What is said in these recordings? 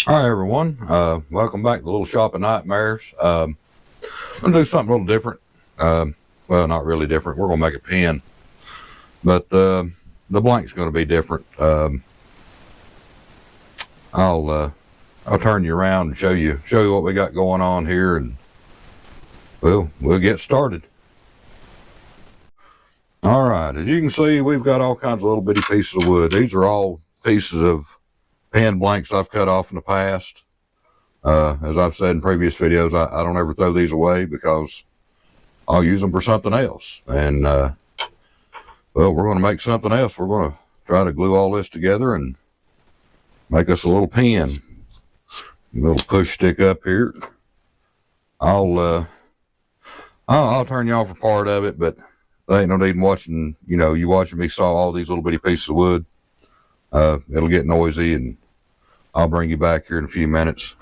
All right, everyone. Welcome back to Little Shop of Nightmares. I'm going to do something a little different. Well, not really different. We're going to make a pen, but the blank's going to be different. I'll turn you around and show you what we got going on here, and we'll get started. All right, as you can see, we've got all kinds of little bitty pieces of wood. These are all pieces of pen blanks I've cut off in the past. As I've said in previous videos, I don't ever throw these away because I'll use them for something else. And, well, we're going to make something else. We're going to try to glue all this together and make us a little pen. A little push stick up here. I'll turn you off for part of it, but there ain't no need in watching, you watching me saw all these little bitty pieces of wood. It'll get noisy, and I'll bring you back here in a few minutes.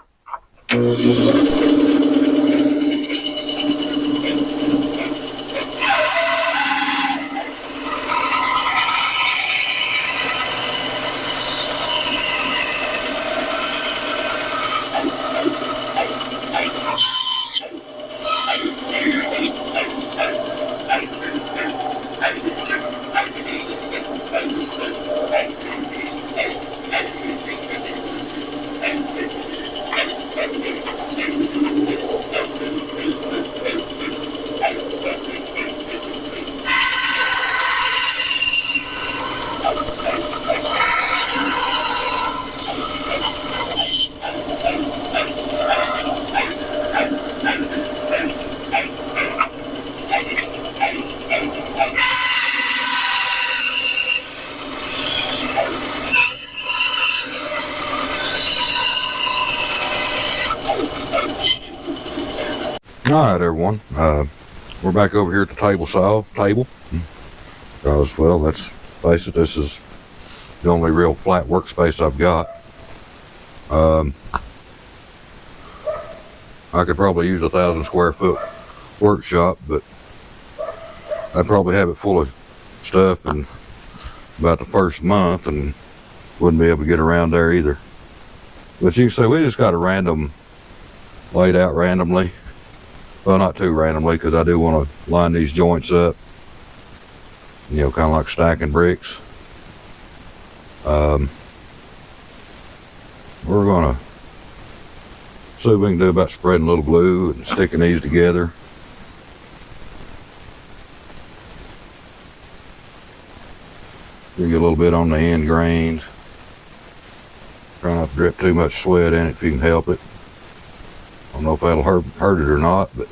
All right, everyone. We're back over here at the table because, well, let's face it, this is the only real flat workspace I've got. I could probably use a 1,000 square foot workshop, but I'd probably have it full of stuff in about the first month and wouldn't be able to get around there either. But you can see we just got a laid out randomly. Well, not too randomly, because I do want to line these joints up, kind of like stacking bricks. We're going to see what we can do about spreading a little glue and sticking these together. You get a little bit on the end grains. Try not to drip too much sweat in it if you can help it. I don't know if that'll hurt it or not, but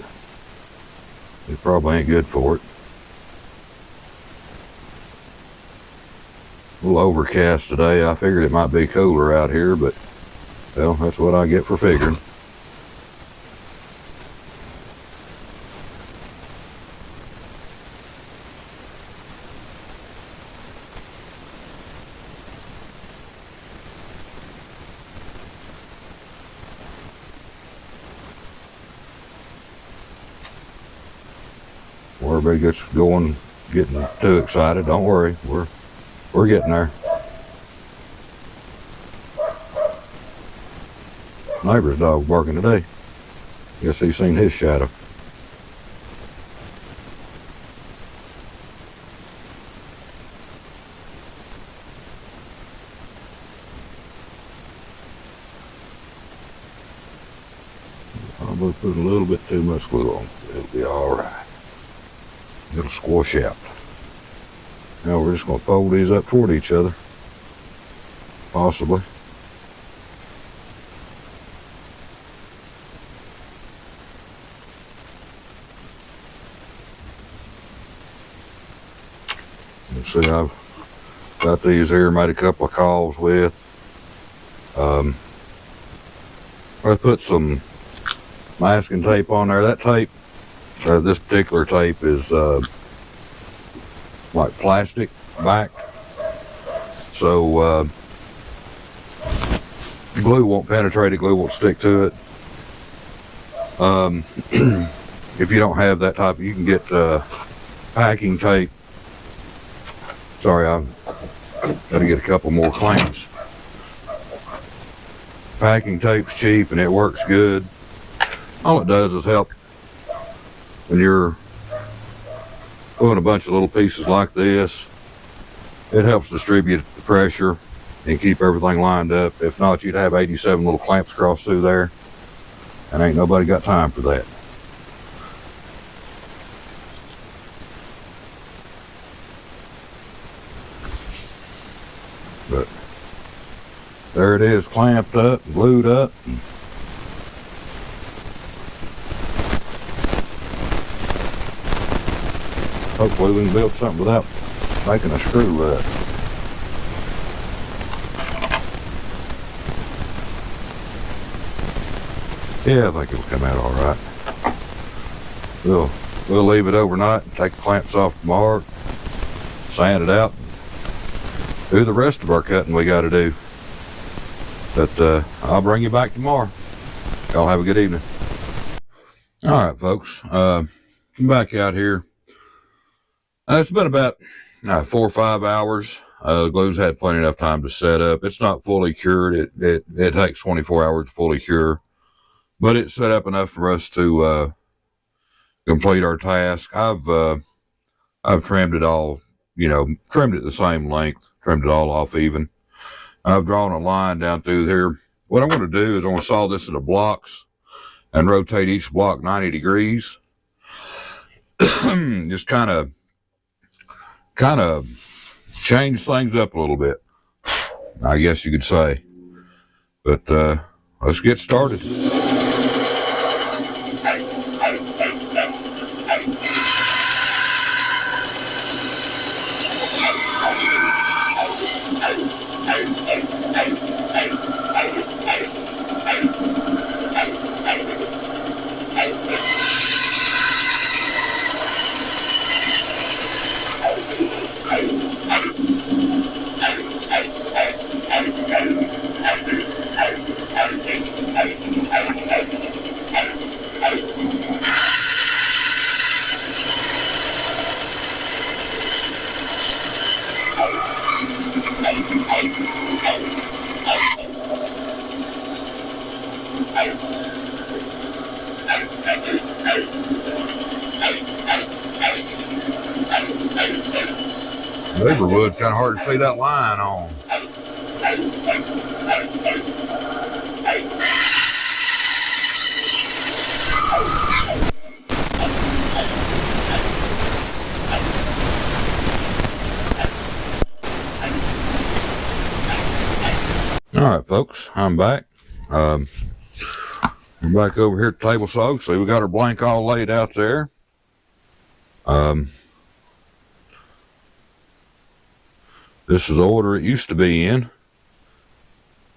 it probably ain't good for it. A little overcast today. I figured it might be cooler out here, but, well, that's what I get for figuring. Everybody gets going, getting too excited. Don't worry, we're getting there. Neighbor's dog barking today. Guess he's seen his shadow. I'm gonna put a little bit too much glue on. It'll be all right. It'll squash out. Now we're just going to fold these up toward each other, possibly. You see, I've got these here, made a couple of calls with. I put some masking tape on there. That tape, this particular tape is like plastic back, so glue won't penetrate it, glue won't stick to it. If you don't have that type, you can get packing tape. Sorry, I've got to get a couple more clamps. packing tape's cheap and it works good. All it does is help when you're doing a bunch of little pieces like this. It helps distribute the pressure and keep everything lined up. If not, you'd have 87 little clamps cross through there, and ain't nobody got time for that. But there it is, clamped up, glued up. Hopefully we can build something without making a screw up. Yeah, I think it'll come out all right. We'll leave it overnight and take the clamps off tomorrow, sand it out, and do the rest of our cutting we got to do. But I'll bring you back tomorrow. Y'all have a good evening. All right, folks. I'm back out here. It's been about 4 or 5 hours. The glue's had plenty enough time to set up. It's not fully cured. It takes 24 hours to fully cure, but it's set up enough for us to complete our task. I've trimmed it all, trimmed it the same length, trimmed it all off even. I've drawn a line down through here. What I want to do is I want to saw this into blocks and rotate each block 90 degrees. Just kind of change things up a little bit, I guess you could say. But let's get started. Neighborhood, kind of hard to see that line on. All right, folks, I'm back. We're back over here at the table saw. See, we got our blank all laid out there. This is the order it used to be in.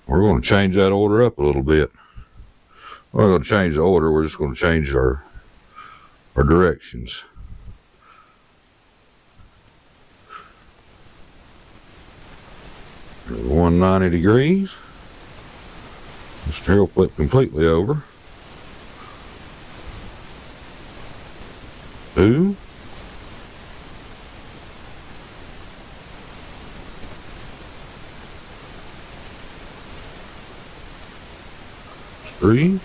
We're going to change that order up a little bit. We're not going to change the order. We're just going to change our directions. There's 190 degrees. This tail flip completely over. 2. 3.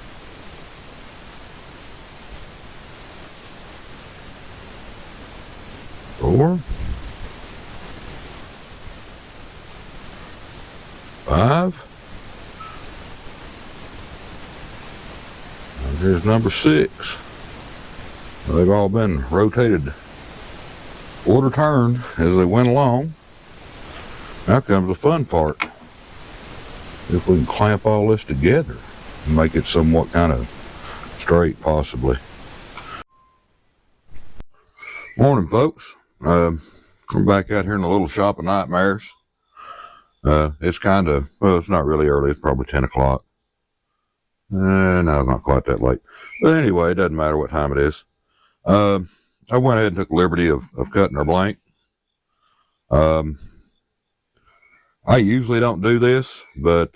4. 5. And here's number 6. They've all been rotated quarter turn as they went along. Now comes the fun part. If we can clamp all this together and make it somewhat kind of straight, possibly. Morning, folks. We're back out here in the little shop of nightmares. It's kind of, well, it's not really early. It's probably 10 o'clock. No, not quite that late. But anyway, it doesn't matter what time it is. I went ahead and took the liberty of cutting our blank. I usually don't do this, but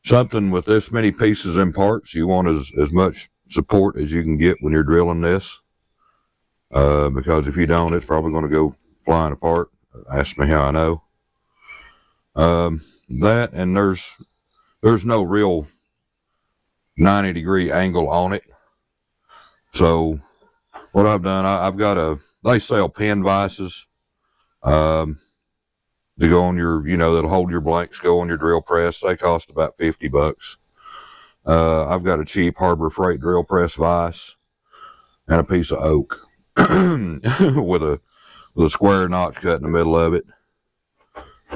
something with this many pieces and parts, you want as much support as you can get when you're drilling this. Because if you don't, it's probably going to go flying apart. Ask me how I know. That, and there's there's no real 90-degree angle on it. So what I've done, I've got they sell pen vices to go on your, that'll hold your blanks, go on your drill press. They cost about $50. I've got a cheap Harbor Freight drill press vise and a piece of oak with a square notch cut in the middle of it.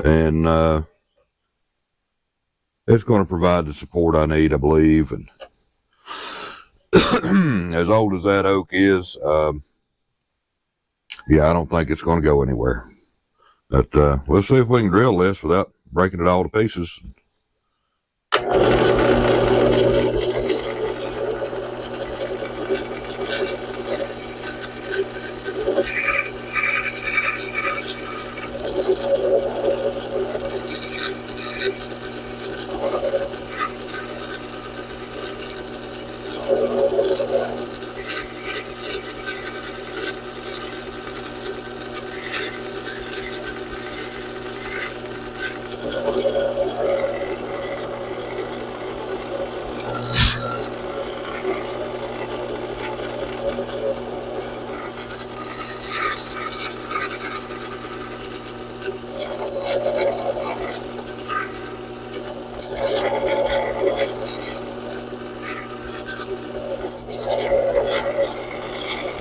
And it's going to provide the support I need, I believe. And as old as that oak is, yeah, I don't think it's going to go anywhere. But we'll see if we can drill this without breaking it all to pieces.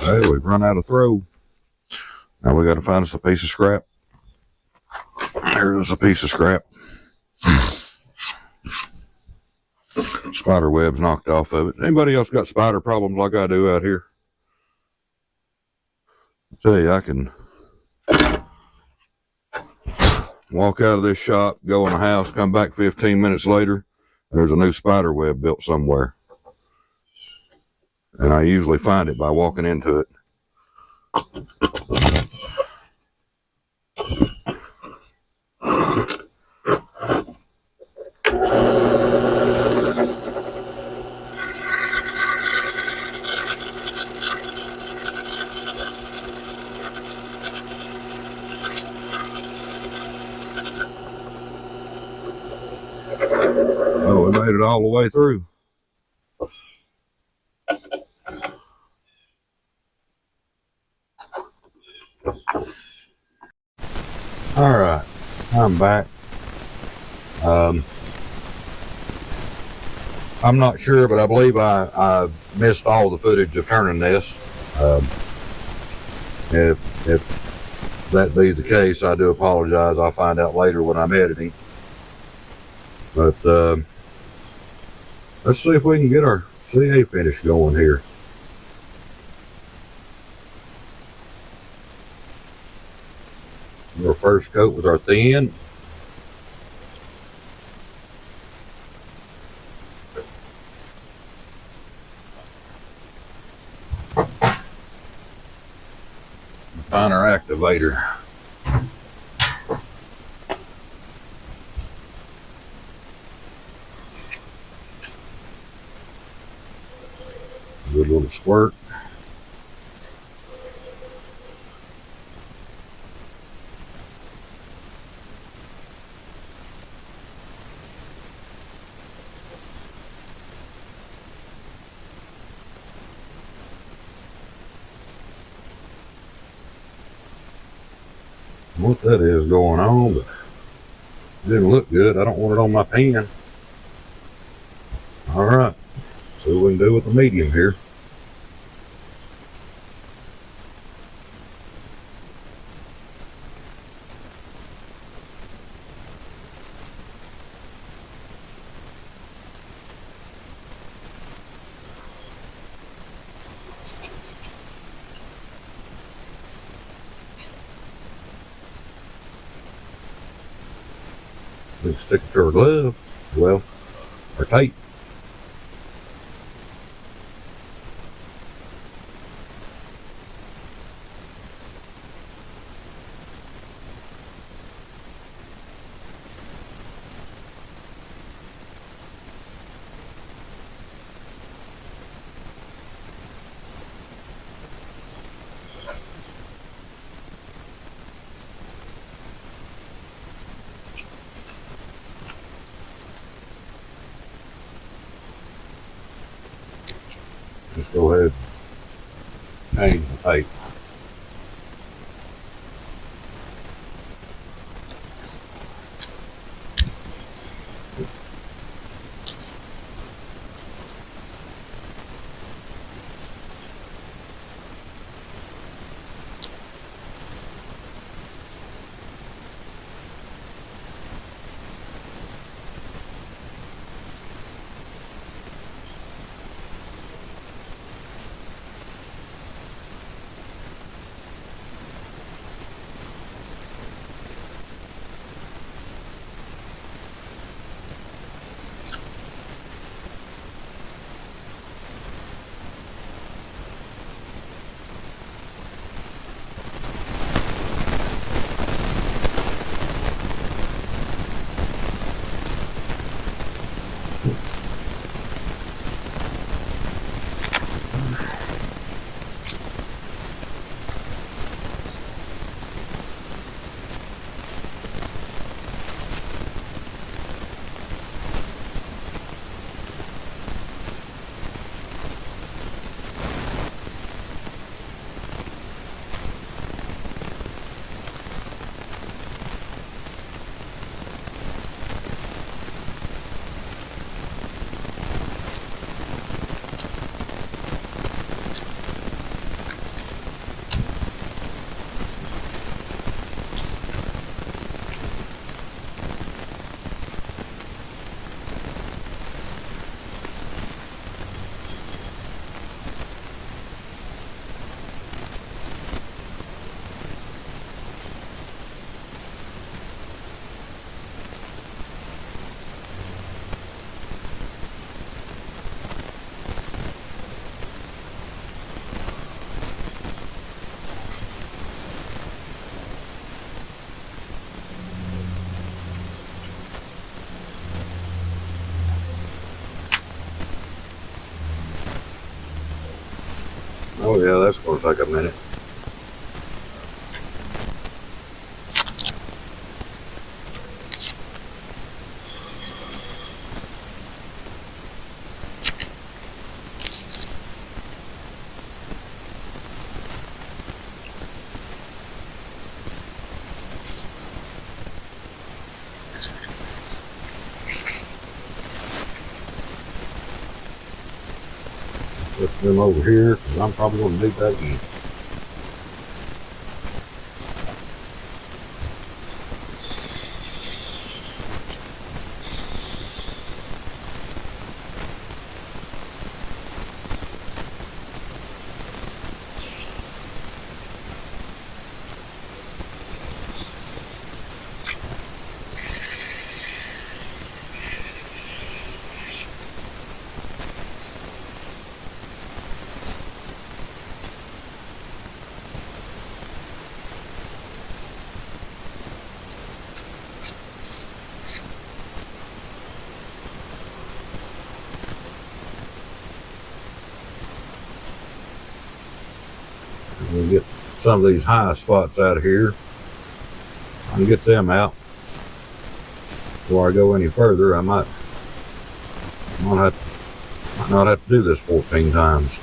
Hey, we've run out of throw. Now we got to find us a piece of scrap. Here's a piece of scrap. Spider web's knocked off of it. Anybody else got spider problems like I do out here? I tell you, I can walk out of this shop, go in the house, come back 15 minutes later, there's a new spider web built somewhere. And I usually find it by walking into it. Oh, we made it all the way through. All right, I'm back. I'm not sure, but I believe I missed all the footage of turning this. If that be the case, I do apologize. I'll find out later when I'm editing. But let's see if we can get our CA finish going here. Our first coat with our thin. Find our activator. Good little squirt. What that is going on, but it didn't look good. I don't want it on my pen. All right, see what we can do with the medium here. We can stick it to our glove, well, our tape. Just go ahead and change the tape. Oh yeah, that's going to take a minute. Set them over here because I'm probably going to need that again. We'll get some of these high spots out of here. I can get them out. Before I go any further, I might not have to do this 14 times.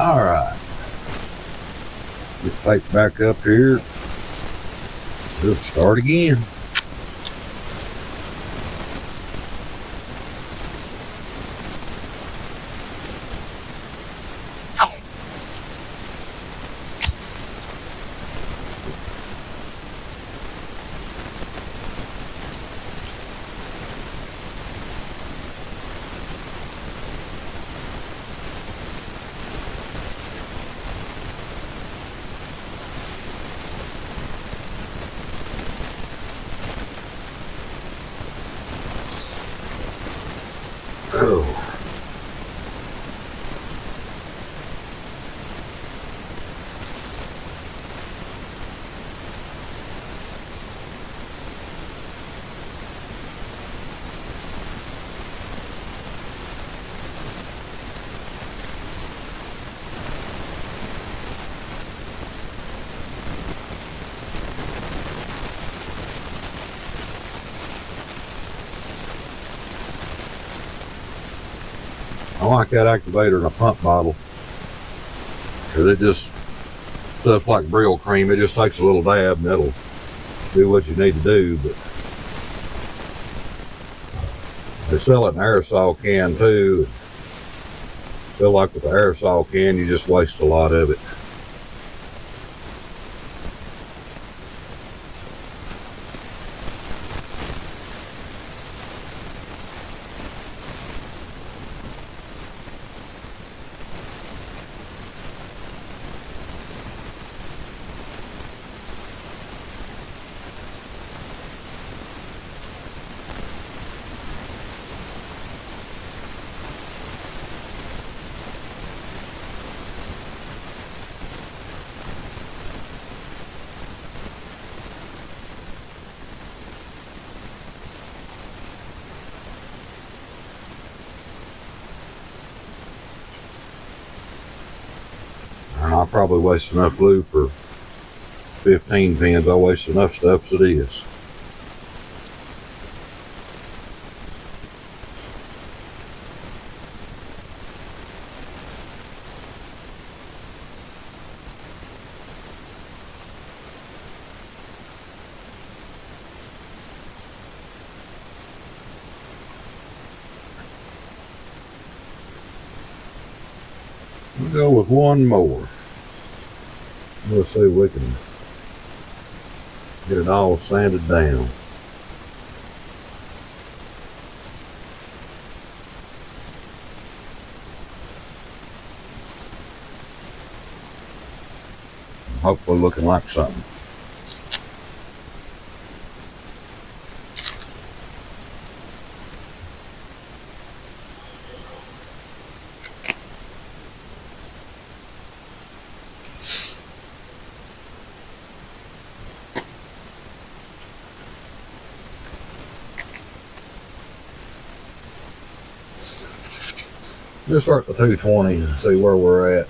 Alright. Get the plate back up here. We'll start again. Oh. I like that activator in a pump bottle because it just, stuff like Brill cream, it just takes a little dab and it'll do what you need to do. But they sell it in an aerosol can too. I feel like with the aerosol can, you just waste a lot of it. I'll probably waste enough glue for 15 pins. I'll waste enough stuff as it is. We'll go with one more. We'll see if we can get it all sanded down. Hopefully looking like something. Just start the 220 and see where we're at.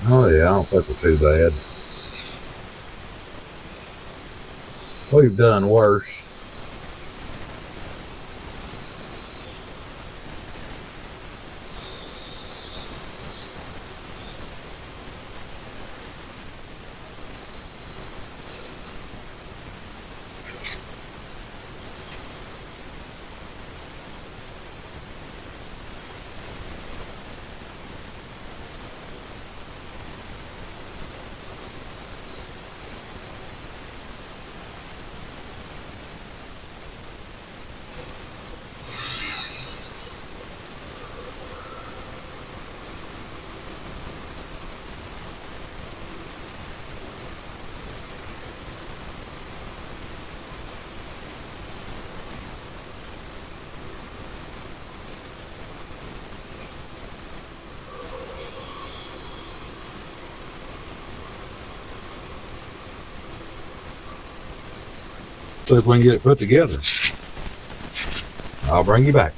Oh yeah, I don't think we're too bad. We've done worse. See if we can get it put together. I'll bring you back.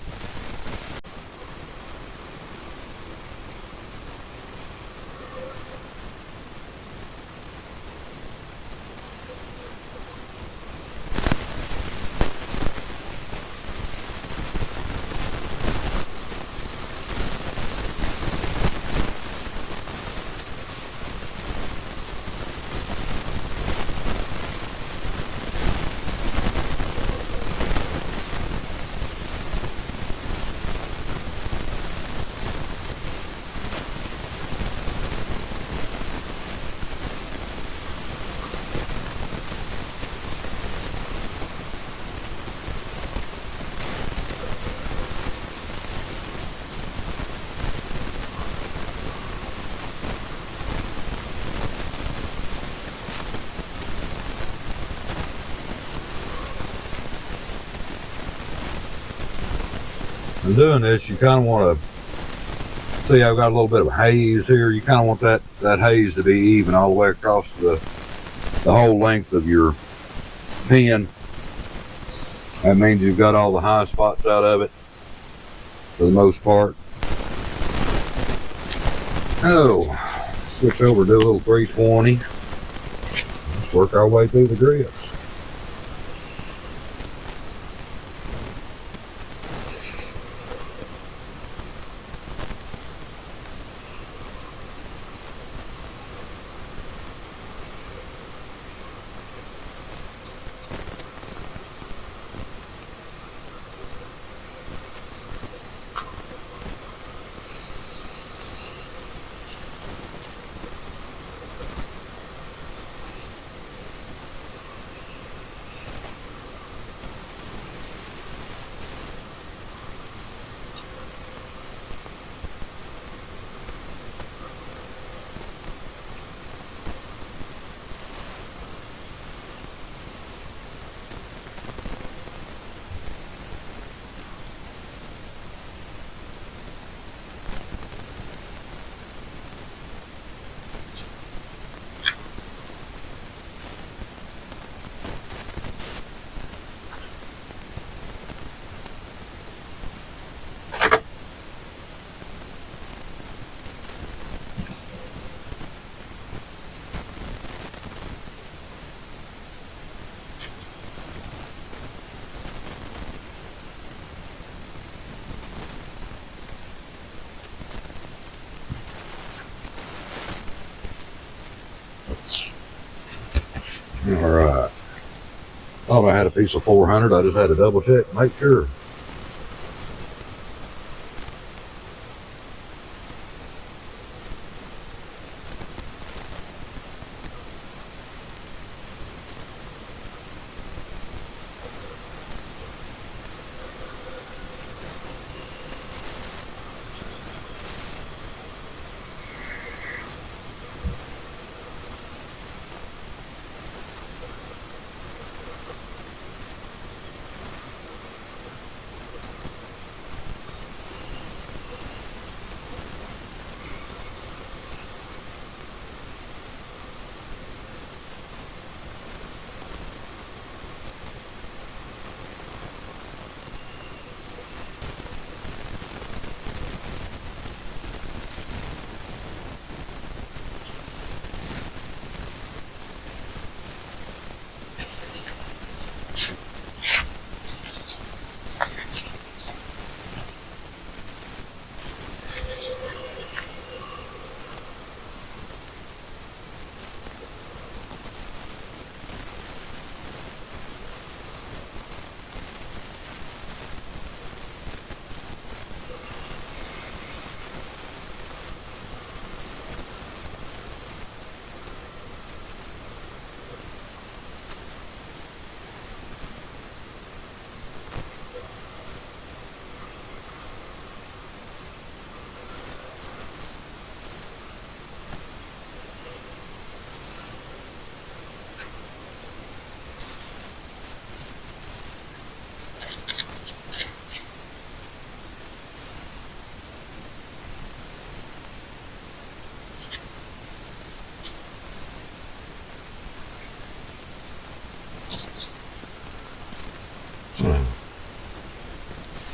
in doing this, you kind of want to see I've got a little bit of haze here. You kind of want that haze to be even all the way across the whole length of your pen. That means you've got all the high spots out of it for the most part. Oh, switch over to a little 320. Let's work our way through the grips. All right. Thought I had a piece of 400. I just had to double check, make sure.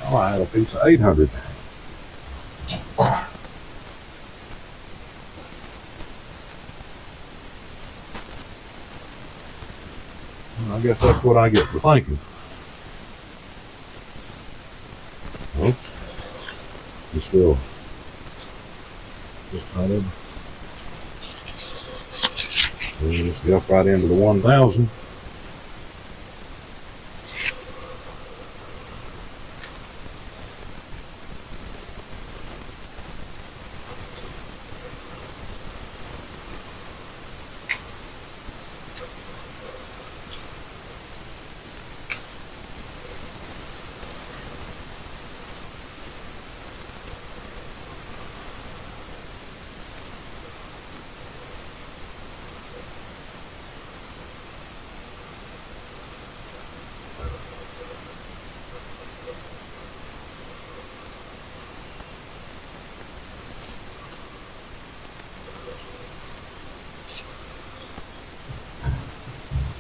Oh, I had a piece of 800. I guess that's what I get for thinking. Well, just will just get up right into the 1,000.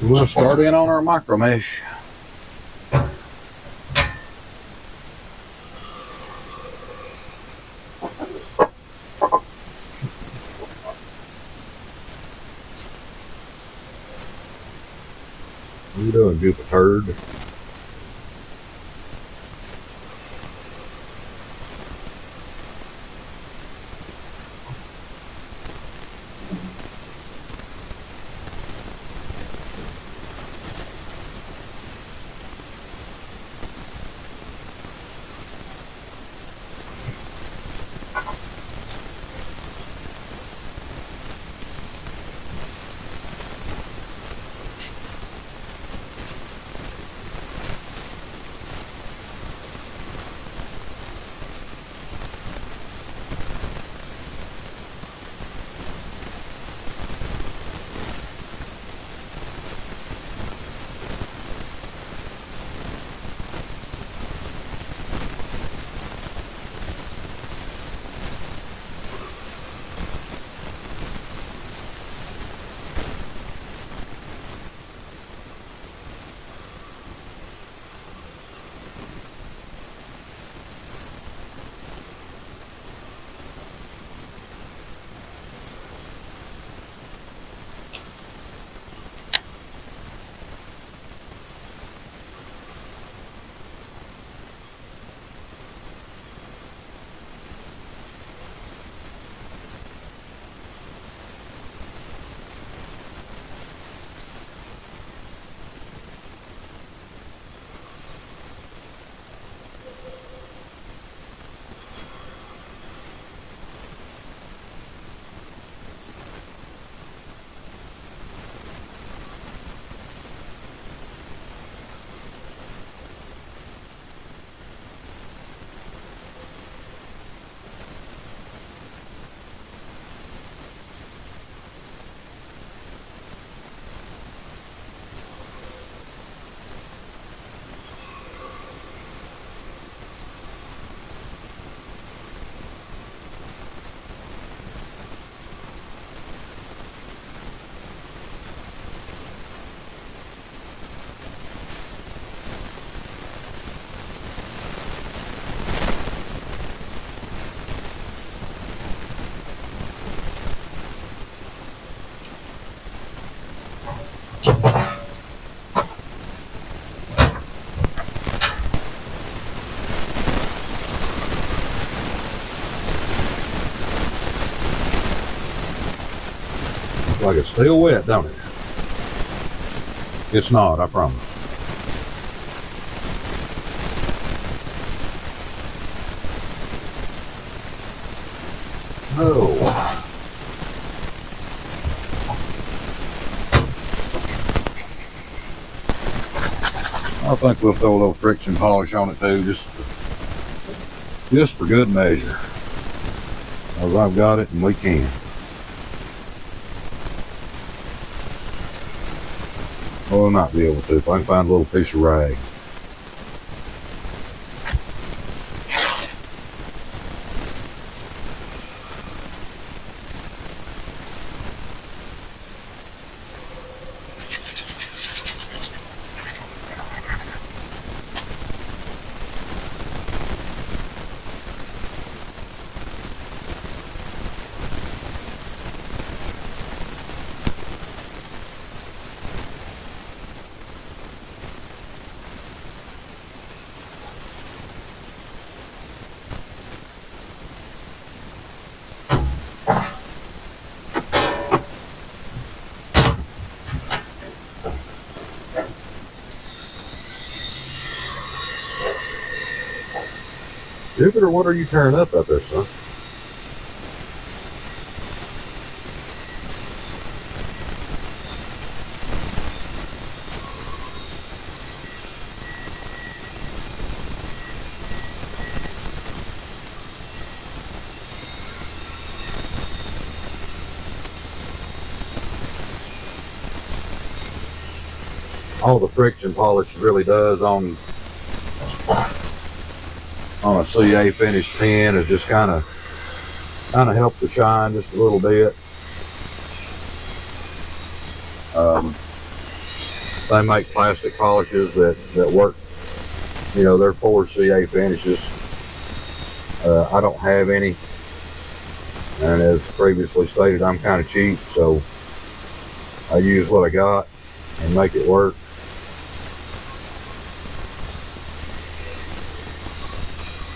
We'll start in on our micro mesh. What are you doing, goop turd? Like it's still wet, don't it? It's not, I promise. Oh. I think we'll throw a little friction polish on it too, just for good measure. Because I've got it and we can. Well, I might be able to if I can find a little piece of rag. Jupiter, what are you tearing up out there, son? All the friction polish really does on a CA finished pen is just kind of help the shine just a little bit. They make plastic polishes that work. You know, they're 4CA finishes. I don't have any, and as previously stated, I'm kind of cheap, so I use what I got and make it work.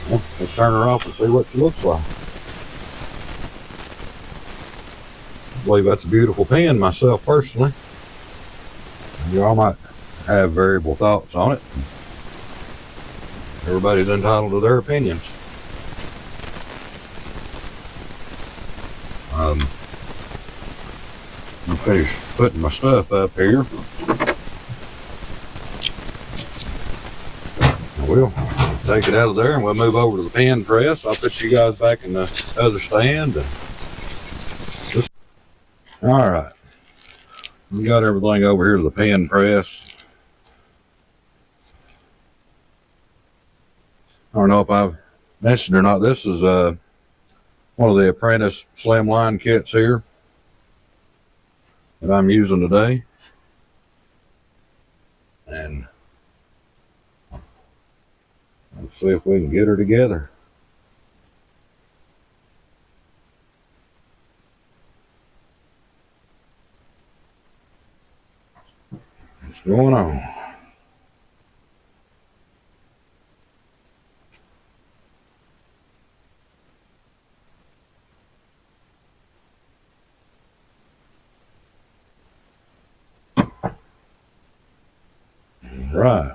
Well, let's turn her off and see what she looks like. I believe that's a beautiful pen myself personally. You all might have variable thoughts on it. Everybody's entitled to their opinions. I'm finished putting my stuff up here. We'll take it out of there and we'll move over to the pen press. I'll put you guys back in the other stand. All right. We got everything over here to the pen press. I don't know if I've mentioned or not, this is one of the Apprentice slimline kits here that I'm using today. And let's see if we can get her together. What's going on? Right.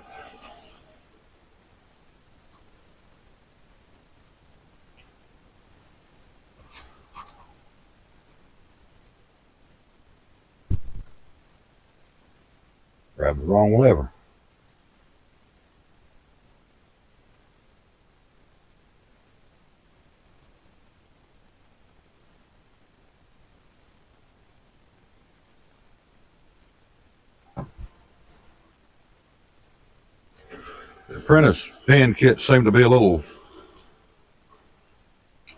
Grab the wrong lever. The Apprentice pen kits seem to be a little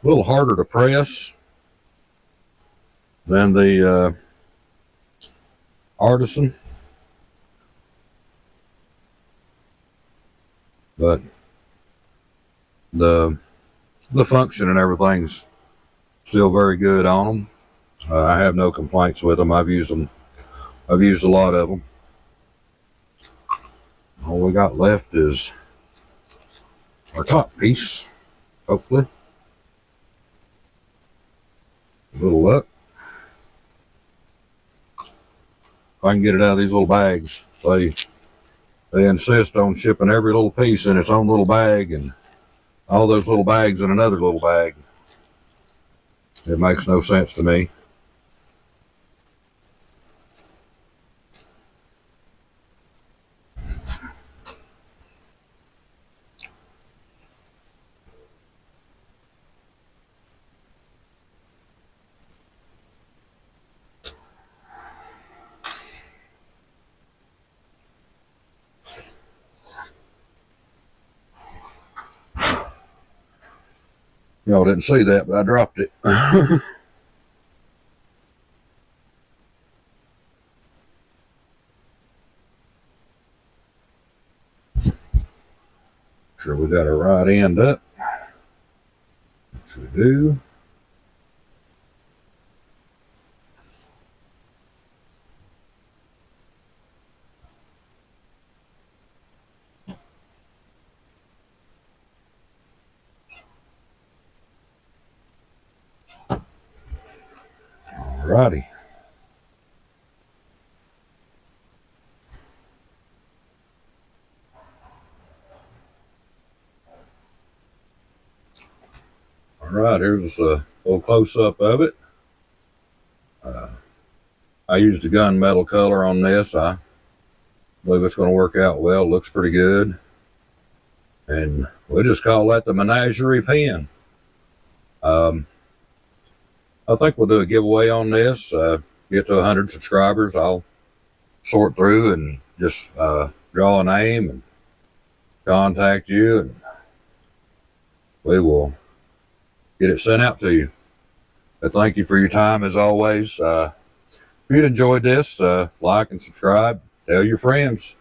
harder to press than the Artisan, but the function and everything's still very good on them. I have no complaints with them. I've used a lot of them. All we got left is our top piece, hopefully. A little luck. If I can get it out of these little bags. They insist on shipping every little piece in its own little bag and all those little bags in another little bag. It makes no sense to me. Y'all didn't see that, but I dropped it. Sure we got our right end up. Which we do. Alrighty. Alright, here's a little close-up of it. I used a gunmetal color on this. I believe it's going to work out well. It looks pretty good. And we'll just call that the Menagerie Pen. I think we'll do a giveaway on this. Get to 100 subscribers, I'll sort through and just draw a name and contact you, and we will get it sent out to you. But thank you for your time as always. If you'd enjoyed this, like and subscribe. tell your friends,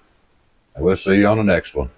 and we'll see you on the next one.